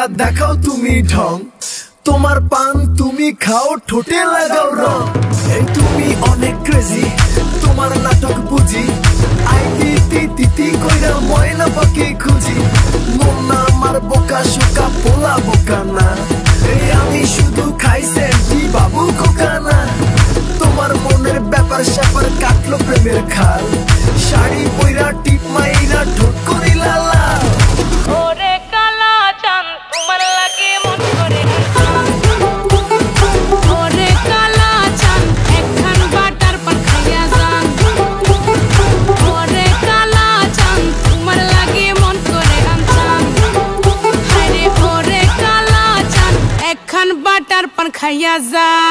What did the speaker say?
কইরা দেখাও তুমি ঢং তোমার পান তুমি খাও ঠোঁটে লাগাও রং এই তুমি অনেক ক্রেজি তোমার নাটক বুঝি আইতি তিতি কইরা ময়না পাখি খুঁজি মন না আমার বোকা শোকা পোলা বোকা না এই আমি শুধু খাই সেন্টি বাবু খোকা না তোমার মনের ব্যাপার স্যাপার কাটলো প্রেমের খাল শাড়ি পইরা টিপ মাইরা ঠোঁট করিলা লাল ওরে কালা চাঁদ তোমার লাগে মন করে ওরে কালা চাঁদ একখান বাটার পান খাইয়া যান ওরে কালা চাঁদ তোমার লাগে মন করে আনছান হায়রে ওরে কালা চাঁদ একখান বাটার পান খাইয়া যান